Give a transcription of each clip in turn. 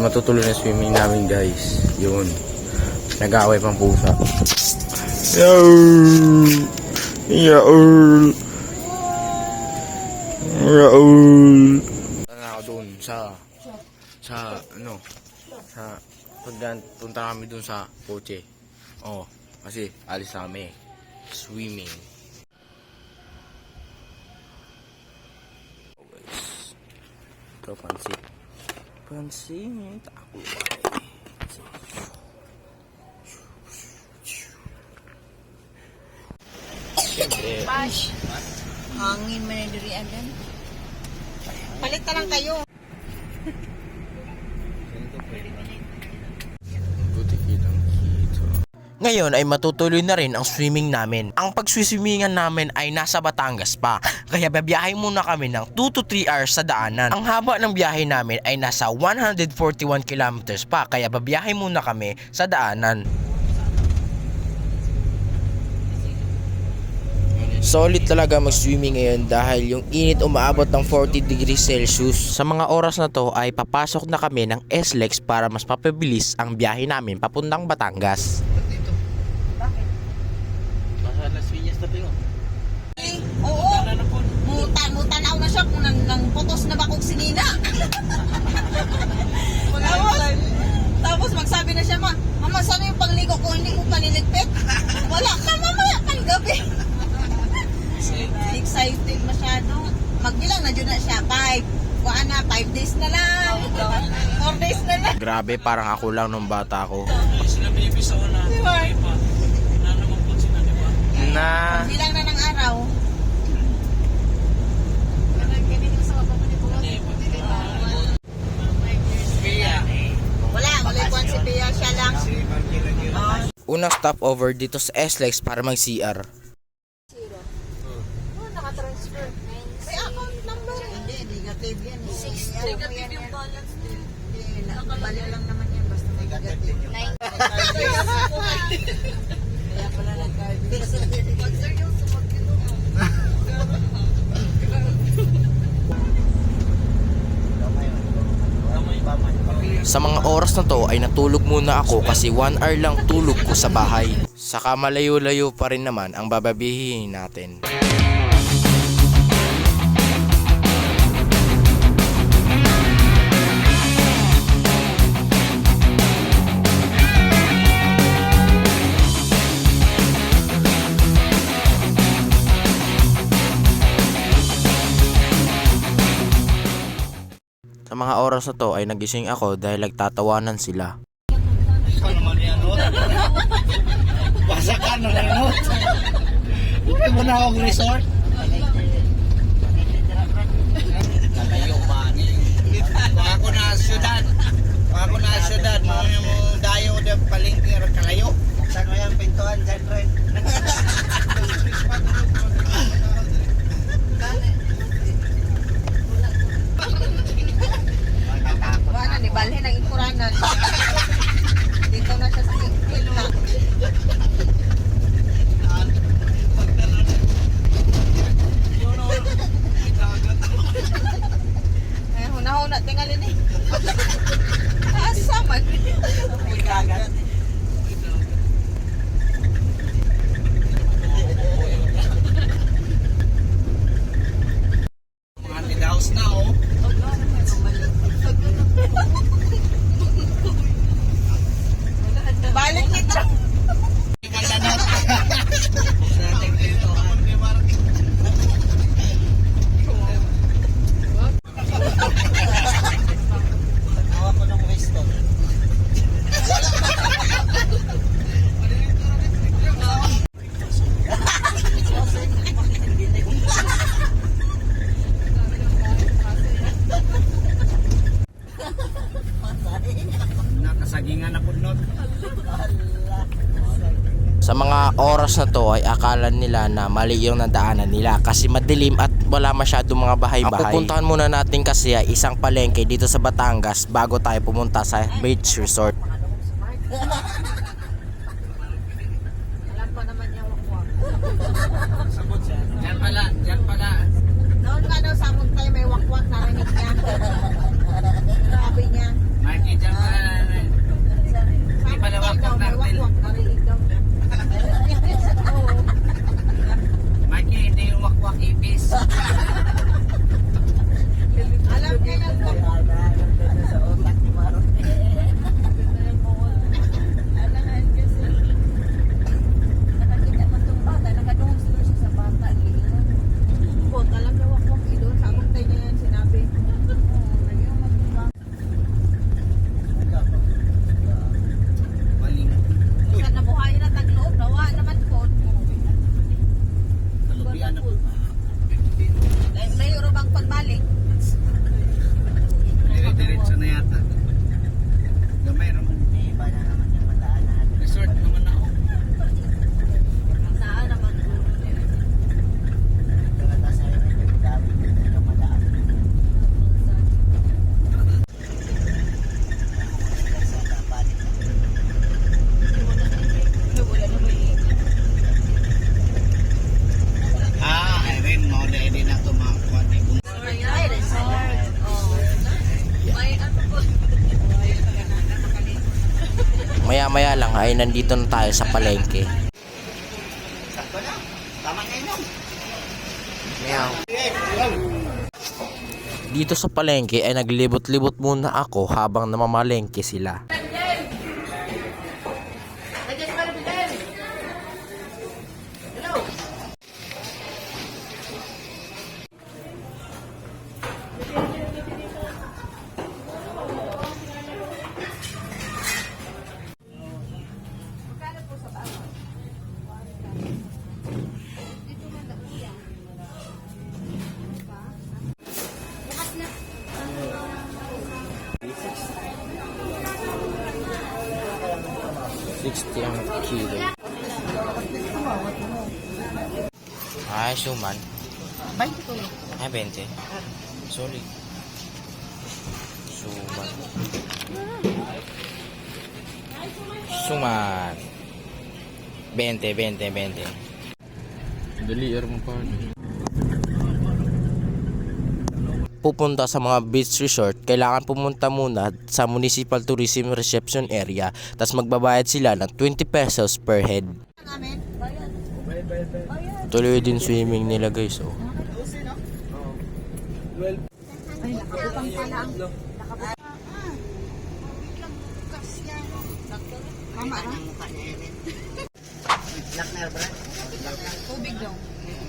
Matutuloy na swimming namin, guys. Yun, nag-aaway pang pusa. Yaul Yaul Yaul. Ako doon sa punta kami doon sa kotse. Kasi alis kami swimming. Ito pansin ako ba? Bash. Hangin man na diri adan. Palit na lang kayo. Ngayon ay matutuloy na rin ang swimming namin. Ang pagswiswimmingan namin ay nasa Batangas pa. Kaya babiyahe muna kami ng 2 to 3 hours sa daanan. Ang haba ng biyahe namin ay nasa 141 kilometers pa. Kaya babiyahe muna kami sa daanan. Solid talaga mag-swimming ngayon dahil yung init umaabot ng 40 degrees Celsius. Sa mga oras na to ay papasok na kami ng SLEX para mas papabilis ang biyahe namin papuntang Batangas. Oo. Mutanaw na siya kung nang putos na bakog sinina. Tapos magsabi na siya, Mama, saan yung pangligo ko? Hindi mo paniligpit. Wala ka, mamaya pang gabi. Excited masyado. Magbilang na dyan na siya. 5 days na lang. 4 days na lang. Grabe, parang ako lang nung bata ko. Bilang na ng araw. Wala kuwan si Pia, siya lang. Unang stopover dito sa SLEX para mag-CR. Naka-transfer. May account number. Hindi, negative yan. Negative yung balance din. Balik lang naman yan, basta negative. Kaya pala nag-card. Sa mga oras na to ay natulog muna ako kasi 1 hour lang tulog ko sa bahay. Saka malayo-layo pa rin naman ang bababihin natin. Sa mga oras na to ay nagising ako dahil nagtatawanan sila. Ano naman yan, no? Basakan naman, no? Hindi mo na akong resort. Kalayo pa. Ako na syudad. Ako na syudad. Mo dayo de palengke kalayo. Sa ko yan pintuan dyan rin. Wala ni balhin ang ikuranan. Dito na siya sa gitna. Huna-huna tingalin eh. Asa man. Sa mga oras na to ay akala nila na mali yung nadaanan nila kasi madilim at wala masyadong mga bahay-bahay. Ang pupuntahan muna natin kasi ay isang palengke dito sa Batangas bago tayo pumunta sa beach resort. Alam ko naman yung wakwak. Diyan pala. Noon nga daw sa Muntay may wakwak, narinig niya. Sabi niya. Mikey, diyan pala. Sa pala Muntay daw wakwak may natin. wakwak, narinig daw niya. Oo. Mikey, hindi yung wakwak ipis. Alam niya yung wakwak. Bot, alam niya wakwak idol. Sa Muntay niya yan sinabi. Maling. Sa nabuhay na tagloob, nawa naman po. Kalubian na po. May urubang pagbalik. Dire-diretso na yata. Gamay naman. Iba na naman yung mataan natin. Resort naman ako. Saan naman po. Kalata sa inyo, yung dami yung mataan. Irene, mo na na ito mga kuwate. Ay, resort. Oh. May ano po. Maya-maya lang ay nandito na tayo sa palengke. Sakto na. Tama na yun. Meow. Dito sa palengke ay naglibot-libot muna ako habang namamalengke sila. $60 ang kilo. Ay, suman. 20 ko yun. Ay, 20. Sorry. Suman. Suman. 20. Dali, mo pa. Pupunta sa mga beach resort, kailangan pumunta muna sa Municipal Tourism Reception Area, tapos magbabayad sila ng 20 pesos per head. Namin? Bayan. Tuloy din swimming nila guys, oh. Ay, nakabutang pala ang... Mama, Black na bra. tubig daw.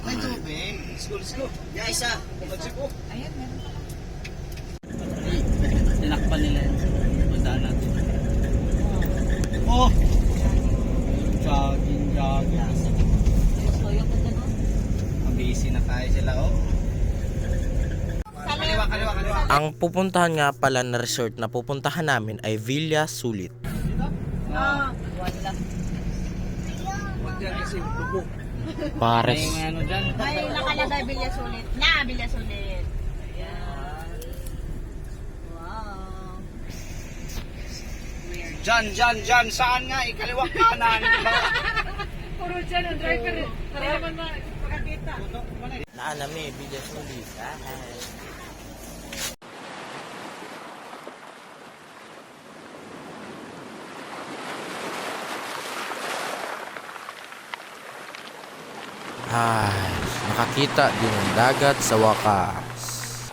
May tubig. School. Ya, isa. Magsipo. Ayan, meron pa. Tinakpan nila yun. Mandaan natin. Oh! Jogging. Soyo ko dyan, oh. Ang busy na tayo sila, oh. Kaliwa. Ang pupuntahan nga pala na resort na pupuntahan namin ay Villa Sulit. Ah, wala. Huwag dyan kasi lubog. Pares. May ano dyan. May nakalagay Bilya Sulit. Bilya Sulit. Ayan. Wow. Dyan. Saan nga? Ikaliwang kanan. Puro dyan ang driver. Tara naman makakita. Naanami, Villa Sulit. Ay, nakakita din ng dagat sa wakas.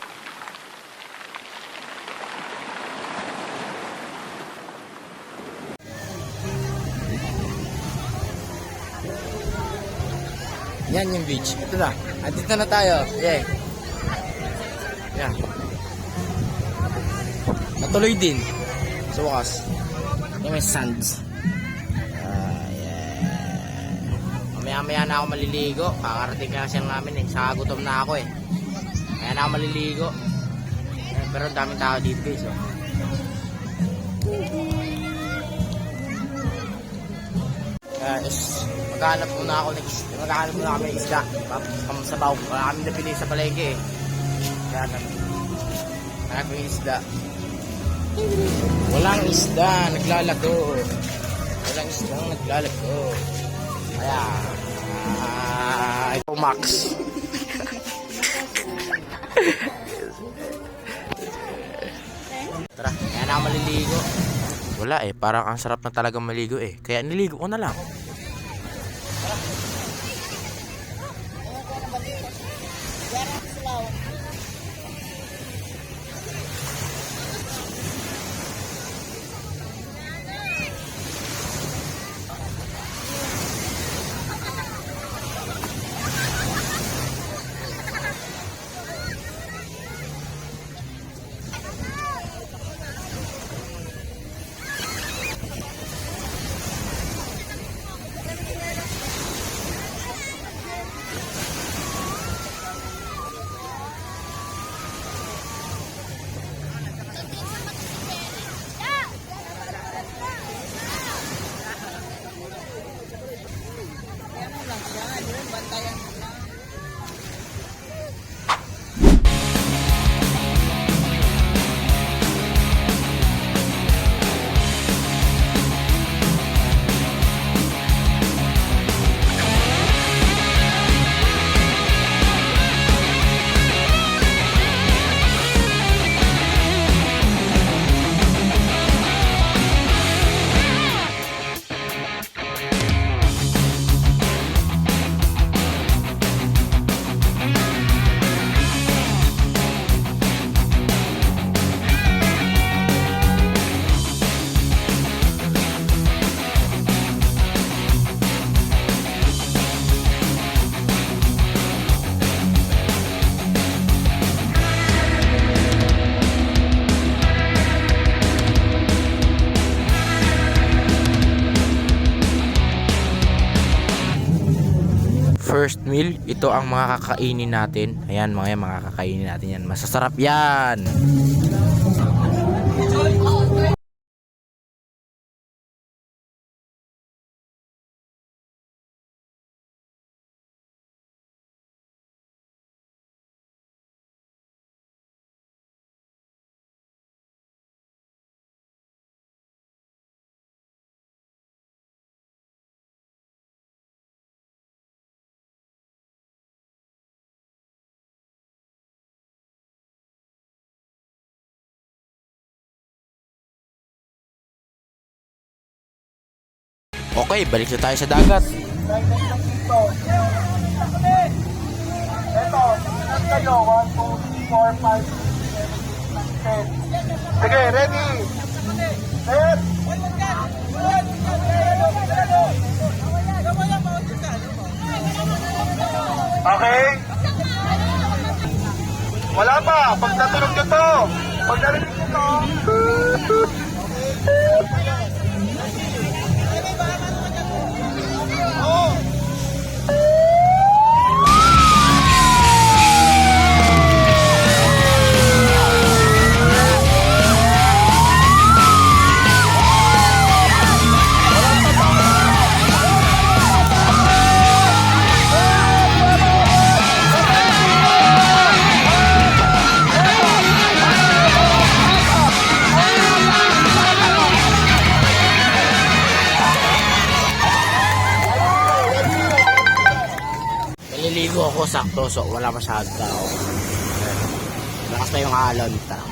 Yan yung beach. Ito na. Andito na tayo. Yeah. Yan. Natuloy din sa wakas. Yung may sands. Maya na ako maliligo. Kakarating na kasi namin eh. Saka gutom na ako eh. Kaya na ako maliligo. Pero daming tao dito guys. Oh. Maghanap muna ako maghanap muna kami ng isda. Sabaw. Wala kami napili sa palengke eh. Kaya hanap yung isda. Walang isda, naglalago. Walang isda, naglalago. Kaya, ito Max. Tara, kaya na ako maliligo. Wala eh, parang ang sarap na talagang maligo eh. Kaya niligo ko na lang. First meal, ito ang mga kakainin natin. Ayan mga kakainin natin yan. Masasarap yan. Okay, balik na tayo sa dagat. Ito, sinat kayo. 1, 2, 3, 4, 5, 6, 7, 8, 9, 10. Sige, ready? Set! Okay? Wala pa. Pag natunog nyo to. Pag narinig nyo to. Naliligo ako sakto, so wala masyadong tao. Lakas na yung alon. Tara.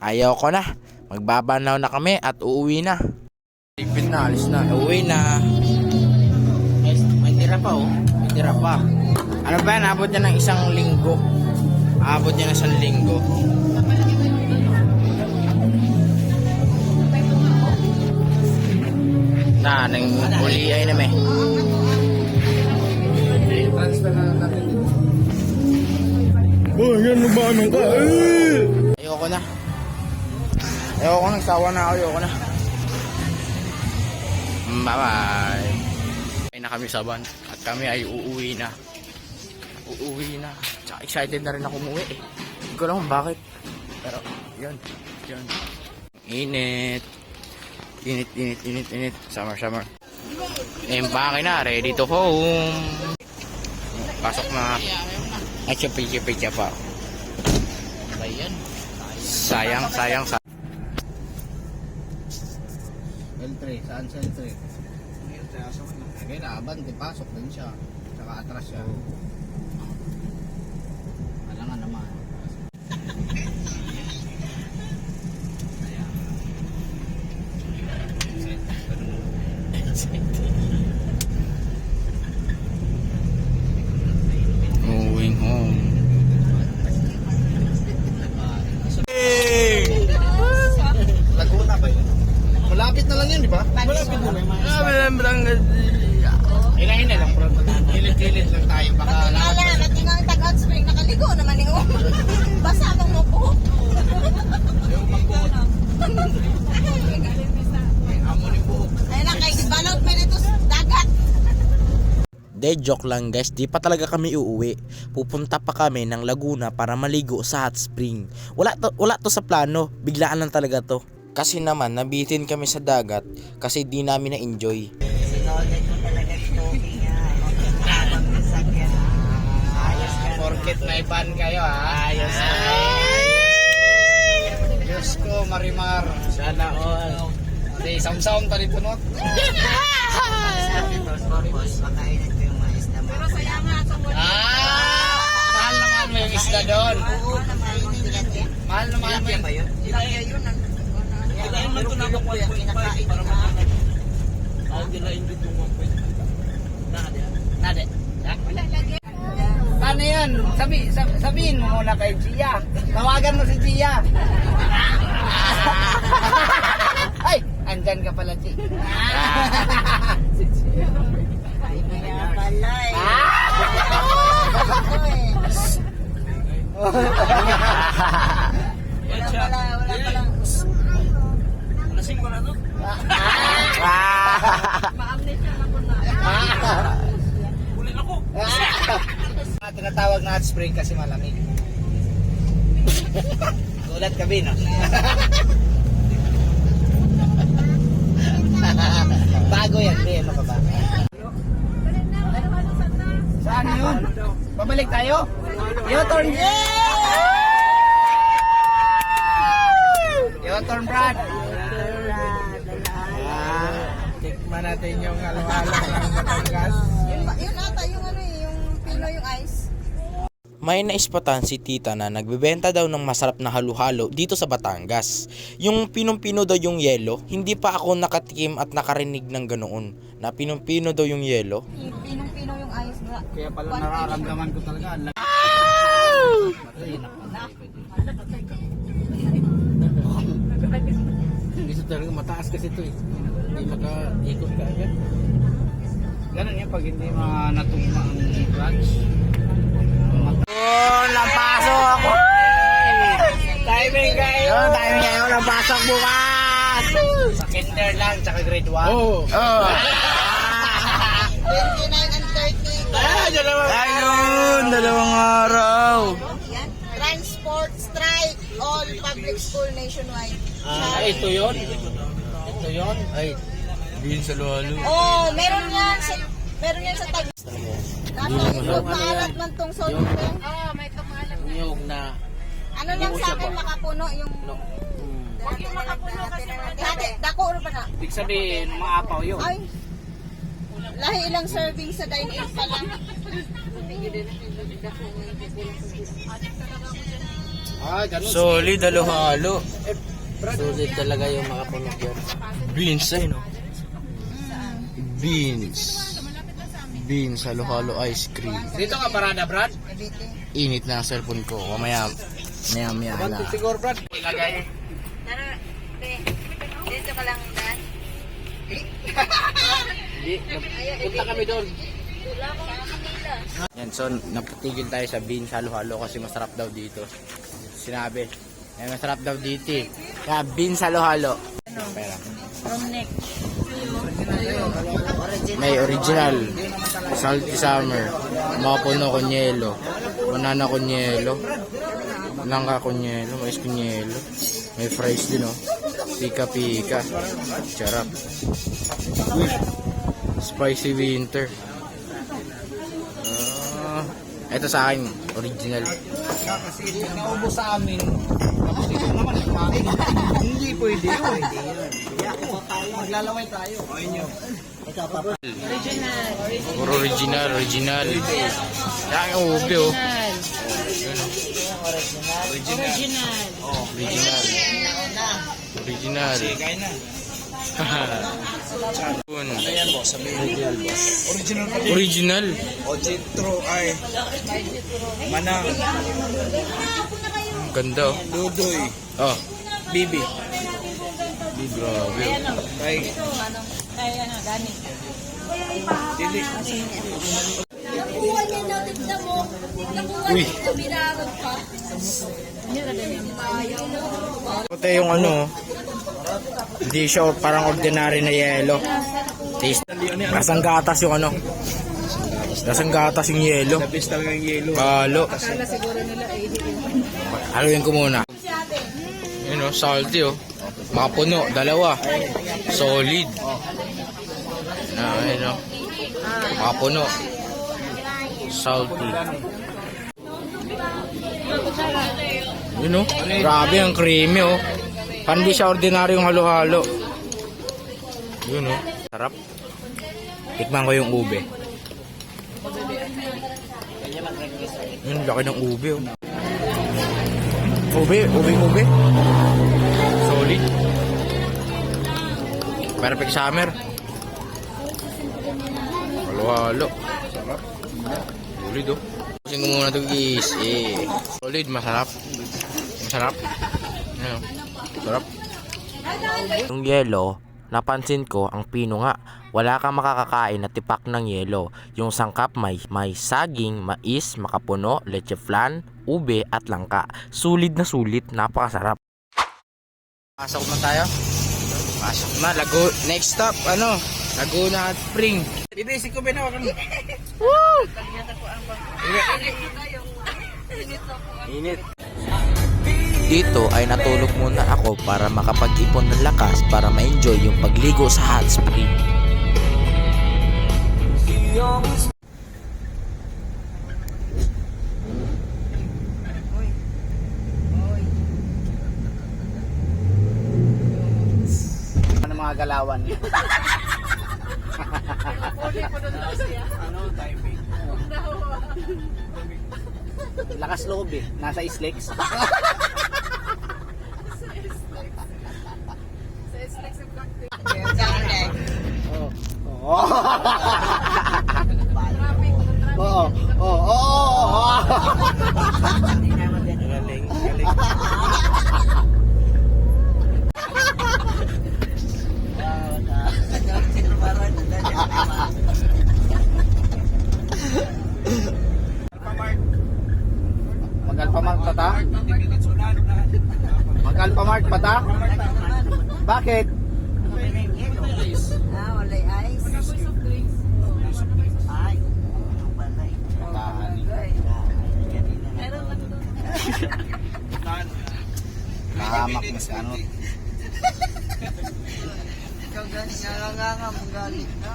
Ayaw ko na. Magbabanaw na kami at uuwi na. Ipin na, alis na. Uuwi na. Guys, may tira pa oh. May tira pa. Ano ba yan? Abot niya ng isang linggo. Abot niya ng isang linggo. Na, nang uli ay na may. Transfer na natin dito. Oh, yan lumanong ka. Ayoko na. Ayoko na, nagsawa na ako. Ayoko na. Bye-bye. Ay na kami sa van at kami ay uuwi na. Uuwi na. Tsaka excited na rin ako umuwi eh. Hindi ko alam bakit. Pero, yun. Yun. Init. Init. Summer. Empake na. Ready to home. Pasok na. Ay, siya pa. Ayan. Sayang. L3, saan sa L3? Kaya naaban, di pasok din siya. Tsaka atras siya. Alangan naman. Going home. Laguna ba yun? Malapit na lang yun, di ba? Malapit na lang. Hina-hina lang, bro. Kilit-kilit lang tayo. Baka lahat. Tingala, natingang tag-out spring, nakaligo naman yung basa bang mo po. Amo ni buhok. Ayun na, kay balot pa dito sa dagat. De, joke lang guys, di pa talaga kami uuwi. Pupunta pa kami ng Laguna para maligo sa hot spring. Wala to sa plano, biglaan lang talaga to. Kasi naman, nabitin kami sa dagat kasi di namin na-enjoy. Sinolid mo talaga story niya. Habang nasakyan. Ayos ka. Porket may ban kayo, ha? Ayos na. Diyos ko, Marimar. Sana all. Say, sound ta dito, no? Tapos, makainan ko yung mga isda mo. Pero saya nga ito mo. Mahal naman mo yung isda doon. Oo, mainit yan. Mahal naman mo yung... Tilapia yun. Kailangan man ito na ako yung pinakain na. Nade. Paano yan? Sabihin mo muna kay Gia. Tawagan mo si Gia. Ay, andyan ka pala, Gia. Ay, kaya pala eh. Wala palang. Lasing ko na to. Ma-amnesia na po na. Ulin ako. Tinatawag na hot spring kasi malamig. Gulat ka, Bin, no? Bago yan, Bin. Ano ka ba? Saan yun? Babalik tayo? U-turn. U-turn, Brad. Tikman natin yung halo-halo ng Batangas. Yun ata yung ano eh, yung pino yung ice. May naispatan si tita na nagbebenta daw ng masarap na halo-halo dito sa Batangas. Yung pinong-pino daw yung yelo, hindi pa ako nakatikim at nakarinig ng ganoon. Na pinong-pino daw yung yelo. Yung pinong-pino yung ice na. Kaya pala nararamdaman ko talaga. Dito talaga mataas kasi ito eh. Hindi maka-ikot ka agad. Ganun yan pag hindi natugma ang clutch. Oh, lampasok ako! Timing kayo! Timing kayo, lampasok bukas! Sa kinder lang, tsaka grade 1. Oh! 29 and 30. Ayun, dalawang araw. Yan. Transport strike all public school nationwide. Ito yun? Ito yun? Ay, Bin sa lalo. Oh, meron yan sa tag. Yung maalat man tong solid eh. Oh, may kamalat. yung na... Ano lang sa akin makapuno yung... Huwag yung makapuno kasi dati, dako ulo pa na. Ibig sabihin, maapaw yun. Ay, lahi ilang serving sa dine-in pa lang. Ganun. Solid, halo-halo. Sulit talaga yung makapunog yan. Beans ay no. Beans. Beans, halo-halo ice cream. Dito ka parada, Brad? Init na ang cellphone ko. Maya na. Brad, siguro, Brad. Ilagay. Tara, dito ka lang Dan. Hindi, punta kami doon. Wala akong Manila. Yan, so napatigil tayo sa beans halo-halo kasi masarap daw dito. Sinabi. Eh, masarap daw dito eh. Kaya beans halo-halo. Pera. From neck. May original. Salty summer. Mapuno kunyelo. Banana kunyelo. Langka kunyelo. Mais kunyelo. May fries din oh. Pika-pika. Charap. Uy. Spicy winter. Ito sa akin, original. Kasi naubos sa amin. Tapos dito naman nagkain. Hindi pwede yun. Maglalaway tayo. Ayun yun. Puro original. Yan yung ube oh. Original. Kain na. Ayan boss, sabihin boss. Original pa din. Original. Ojitro ay Manang. Ganda oh. Dudoy. Oh, Bibi. grabe. Kay Dili. Nakuha niya daw, tignan mo. Nakuha Uy. niya, binarag pa. Ito yung ano, hindi siya parang ordinary na yelo. Taste. Lasang gatas yung ano. Lasang gatas yung yelo. The best talaga yung yellow. Halo. Haluin ko muna. Yun oh, salty oh. Makapuno, dalawa. Solid. Ayun oh. Makapuno. Salty. Yun oh. Grabe ang creamy oh. Parang di siya ordinaryong halo-halo. Yun oh. Sarap. Tikman ko yung ube. Yun, laki ng ube oh. Ube. Solid. Perfect summer. Halo-halo. Solid oh. Pusin ko muna ito guys. Solid, masarap. Ano? Sarap. Yung yelo, napansin ko ang pino nga. Wala kang makakakain na tipak ng yelo. Yung sangkap may saging, mais, makapuno, leche flan, ube at langka. Sulit na sulit, napakasarap. Pasok na tayo. Pasok na. Next stop, Laguna at Spring. Bibisi ko binawa kami. Init. Dito ay natulog muna ako para makapag-ipon ng lakas para ma-enjoy yung pagligo sa hot spring. Ano mga galawan? Timing? Lakas loob eh. Nasa Islex. Galing. Mag-Alphamart pa ta? Mag-Alphamart pa ta? Bakit? Wala ice. Ay. Mahamak mas ano. Ikaw galing nga magaling ka.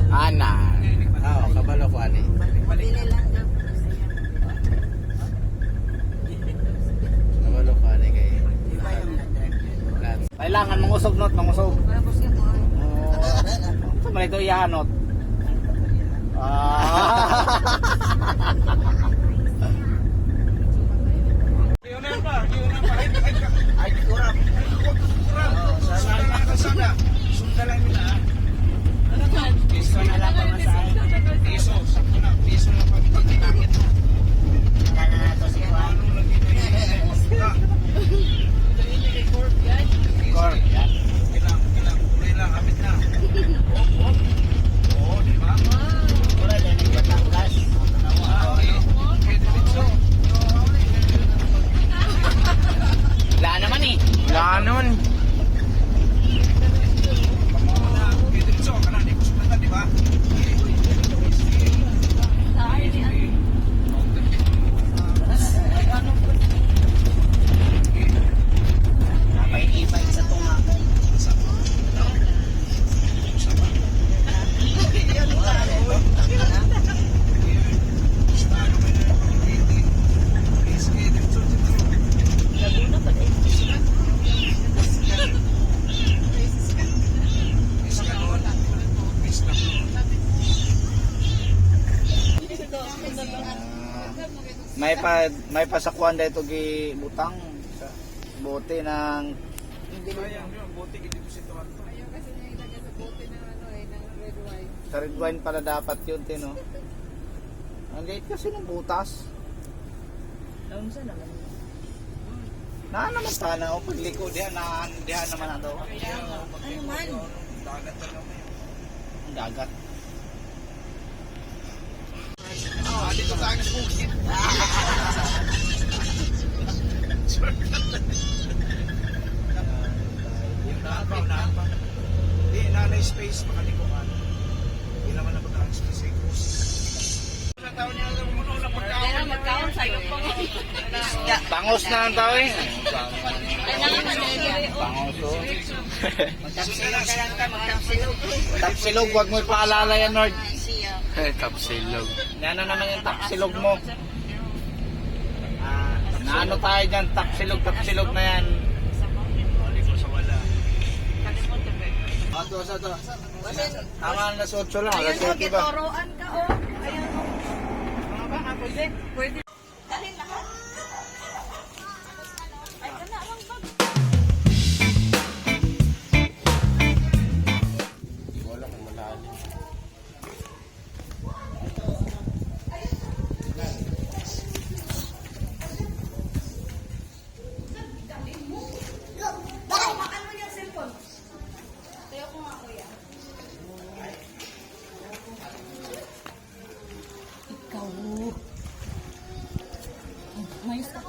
Ana. Kabalo ko ani. Bili lang daw. Kailangan mangusog not, mangusog. Tapos ka po. Ito man ito iyanot. Ay, kurap. Sana. Sunda lang nila. Piso na lang pamasahe. Piso. Sakto na. Piso na pagkitakit. Kaya na ito si Juan. Corp. Kilang. Kulay lang. Kapit na. Oo, di ba? Kulay lang yung Batangas. Wala naman eh. Wala naman. Napay-ipay sa tunga. May pasakuan dito gi butang sa bote ng sa red wine pala dapat yun tino. Ang liit kasi ng butas. Na naman sana o pagliko diyan naman ato. Ano man? Ang dagat. Dito sa akin sa bukid. Hindi, nanay space, makalikuan. Hindi naman na pagkakas space ay cruise. Sa taon niya, muno na pagkaon. Magkaon sa'yo po. Tangos na ang tao eh. Tangos o. Magkapsilog ka lang ka, magkapsilog. Tapsilog, huwag mo ipaalala yan, Lord. Kapsilog. Yan na naman yung tapsilog mo. Naano tayo dyan, tapsilog na yan. Ato, sa to. Tama na sa 8 lang, alas 8 ba? Gitoroan ka, oh. Ayan, oh. Mga ba, pwede? Pwede. Dalhin lahat. Ay, kana lang ba? Wala kung malalim. May isa.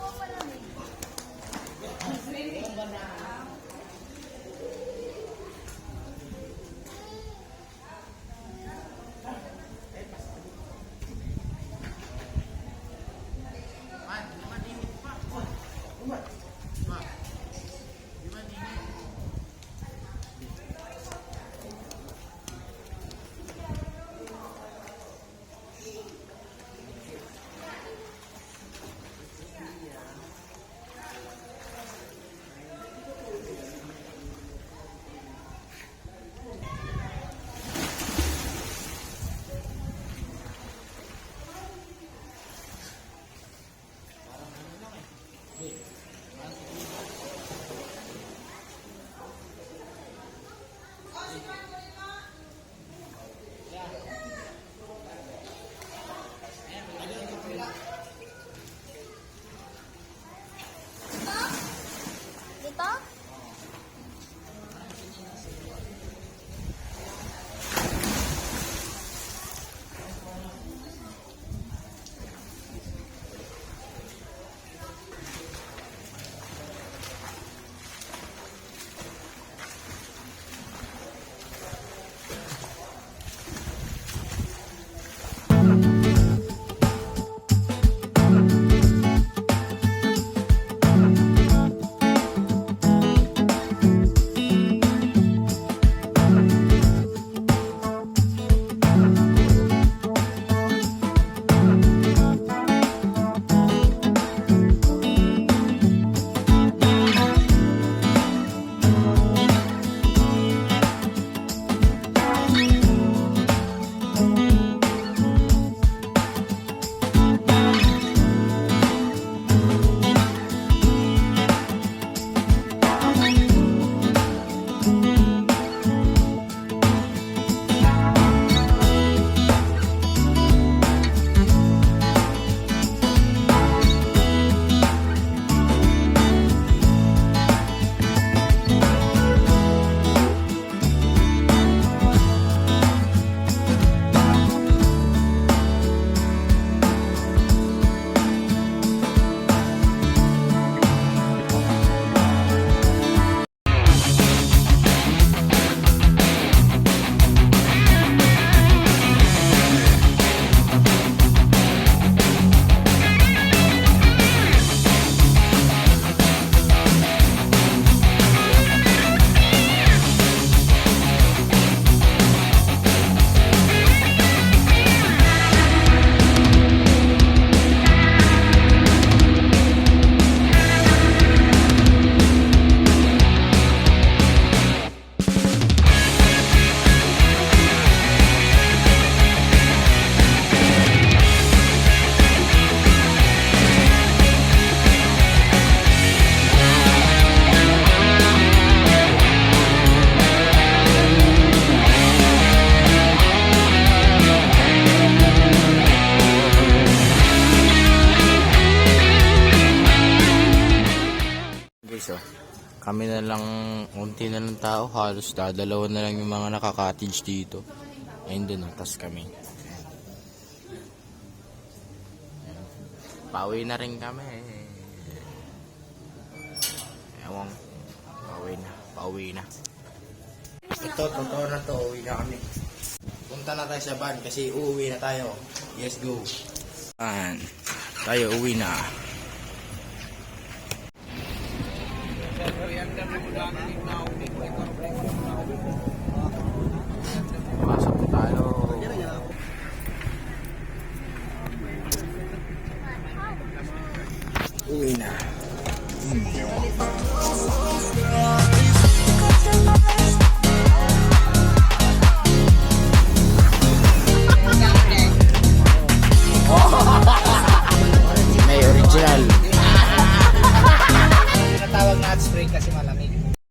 guys, oh. Kami na lang, unti na lang tao, halos dadalawa na lang yung mga nakaka-cottage dito. Ayun dun, tas kami. Pauwi na rin kami. Ewan, pauwi na. Ito, totoo na to, uwi na kami. Punta na tayo sa van kasi uuwi na tayo. Let's go. Tayo uwi na.